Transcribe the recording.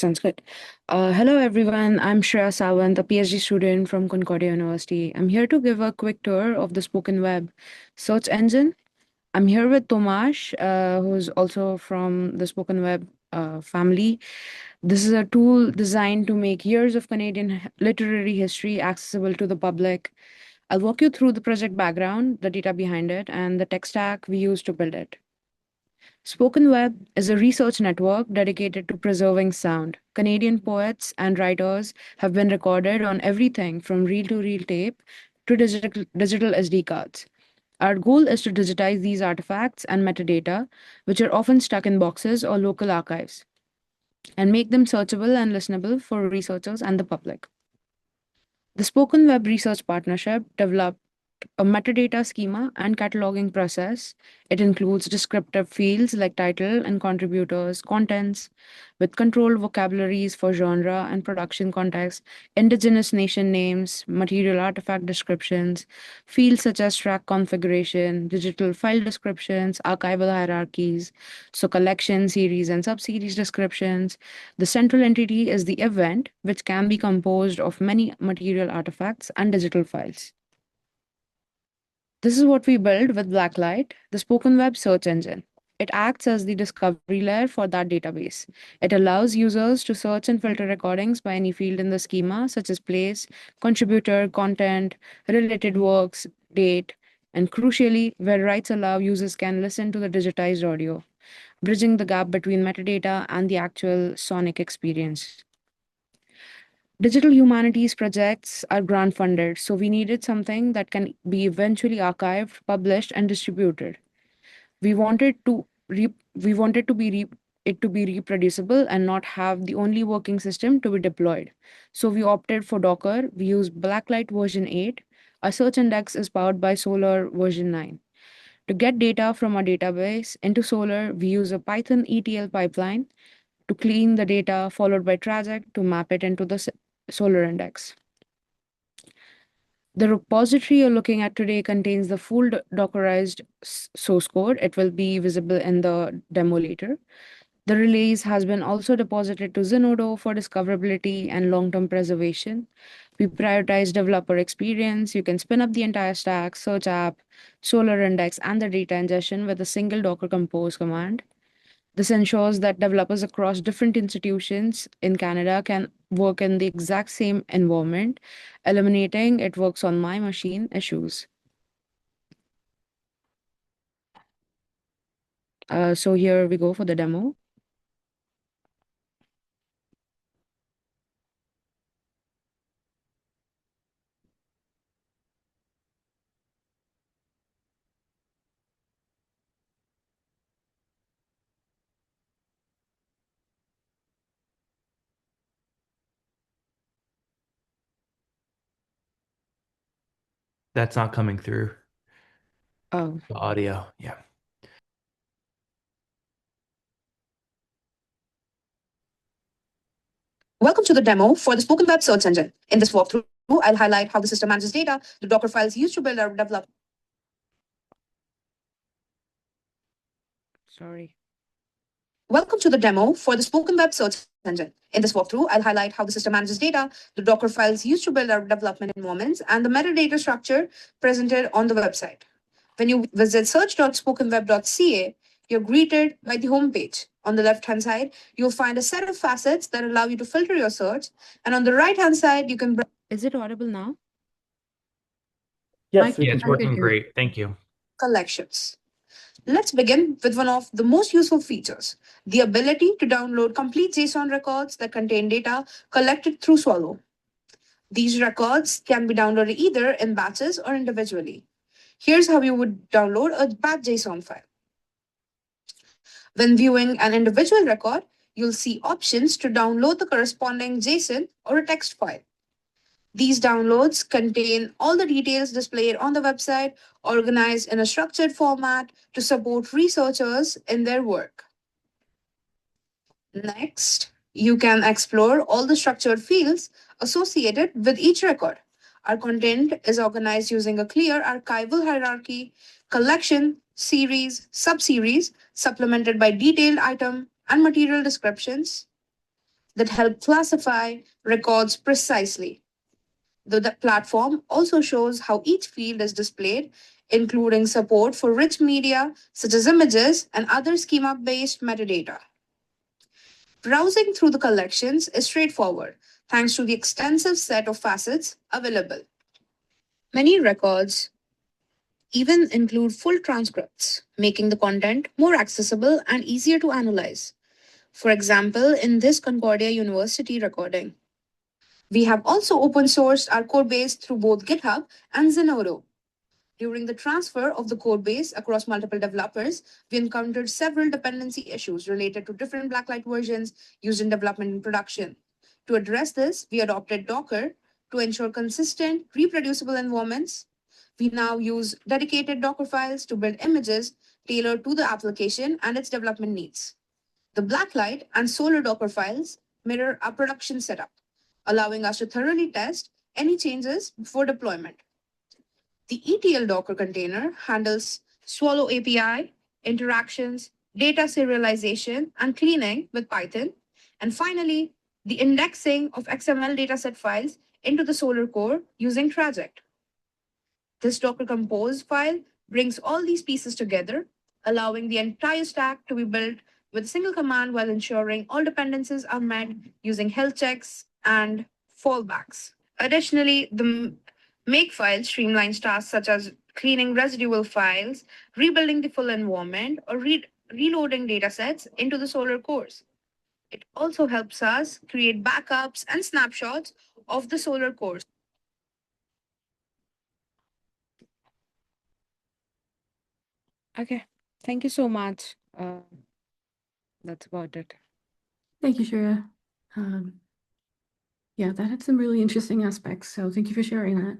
Sounds good. Hello, everyone. I'm Shreya Sawant, a PhD student from Concordia University. I'm here to give a quick tour of the spoken web search engine. I'm here with Tomash, who's also from the spoken web family. This is a tool designed to make years of Canadian literary history accessible to the public. I'll walk you through the project background, the data behind it, and the tech stack we use to build it. Spoken Web is a research network dedicated to preserving sound. Canadian poets and writers have been recorded on everything from reel to reel tape to digital SD cards. Our goal is to digitize these artifacts and metadata, which are often stuck in boxes or local archives, and make them searchable and listenable for researchers and the public. The Spoken Web Research Partnership developed a metadata schema and cataloging process. It includes descriptive fields like title and contributors, contents, with controlled vocabularies for genre and production context, indigenous nation names, material artifact descriptions, fields such as track configuration, digital file descriptions, archival hierarchies, so collection, series, and subseries descriptions. The central entity is the event, which can be composed of many material artifacts and digital files. This is what we build with Blacklight, the spoken web search engine. It acts as the discovery layer for that database. It allows users to search and filter recordings by any field in the schema, such as place, contributor, content, related works, date, and crucially, where rights allow, users can listen to the digitized audio, bridging the gap between metadata and the actual sonic experience. Digital humanities projects are grant funded, so we needed something that can be eventually archived, published, and distributed. We wanted to we wanted to be it to be reproducible and not have the only working system to be deployed. So we opted for Docker. We use Blacklight version 8. Our search index is powered by Solar version 9. To get data from our database into Solar, we use a Python ETL pipeline to clean the data, followed by Tragic to map it into the Solar index. The repository you're looking at today contains the full Dockerized source code. It will be visible in the demo later. The release has been also deposited to Zenodo for discoverability and long-term preservation. We prioritize developer experience. You can spin up the entire stack, search app, Solar index, and the data ingestion with a single Docker compose command. This ensures that developers across different institutions in Canada can work in the exact same environment, eliminating it works on my machine issues. So here we go for the demo. That's not coming through Oh, the audio. Yeah. Welcome to the demo for the Spoken Web search engine. In this walkthrough, I'll highlight how the system manages data, the Docker files used to build our develop. sorry. Welcome to the demo for the Spoken Web search engine. In this walkthrough, I'll highlight how the system manages data, the Docker files used to build our development environments, and the metadata structure presented on the website. When you visit search.spokenweb.ca, you're greeted by the homepage. On the left-hand side, you'll find a set of facets that allow you to filter your search, and on the right-hand side, you can Is it audible now? Yes, we Yeah, can it's hear working you. great. Thank you. collections. Let's begin with one of the most useful features, the ability to download complete JSON records that contain data collected through Swallow. These records can be downloaded either in batches or individually. Here's how you would download a batch JSON file. When viewing an individual record, you'll see options to download the corresponding JSON or a text file. These downloads contain all the details displayed on the website, organized in a structured format to support researchers in their work. Next, you can explore all the structured fields associated with each record. Our content is organized using a clear archival hierarchy, collection, series, subseries, supplemented by detailed item and material descriptions. that help classify records precisely. The platform also shows how each field is displayed, including support for rich media such as images and other schema based metadata. Browsing through the collections is straightforward thanks to the extensive set of facets available. Many records even include full transcripts, making the content more accessible and easier to analyze. For example, in this Concordia University recording, we have also open sourced our code base through both GitHub and Zenodo. During the transfer of the code base across multiple developers, we encountered several dependency issues related to different Blacklight versions used in development and production. To address this, we adopted Docker to ensure consistent, reproducible environments. We now use dedicated Docker files to build images tailored to the application and its development needs. The Blacklight and Solar Docker files mirror our production setup, allowing us to thoroughly test any changes before deployment. The ETL Docker container handles Swallow API, interactions, data serialization, and cleaning with Python. And finally, the indexing of XML dataset files into the Solar core using Traject. This Docker Compose file brings all these pieces together, allowing the entire stack to be built with a single command while ensuring all dependencies are met using health checks and fallbacks. Additionally, the make file streamlines tasks such as cleaning residual files, rebuilding the full environment, or reloading datasets into the Solar cores. It also helps us create backups and snapshots of the Solar cores. Okay. Thank you so much. That's about it. Thank you, Shreya. Yeah, that had some really interesting aspects. So thank you for sharing that.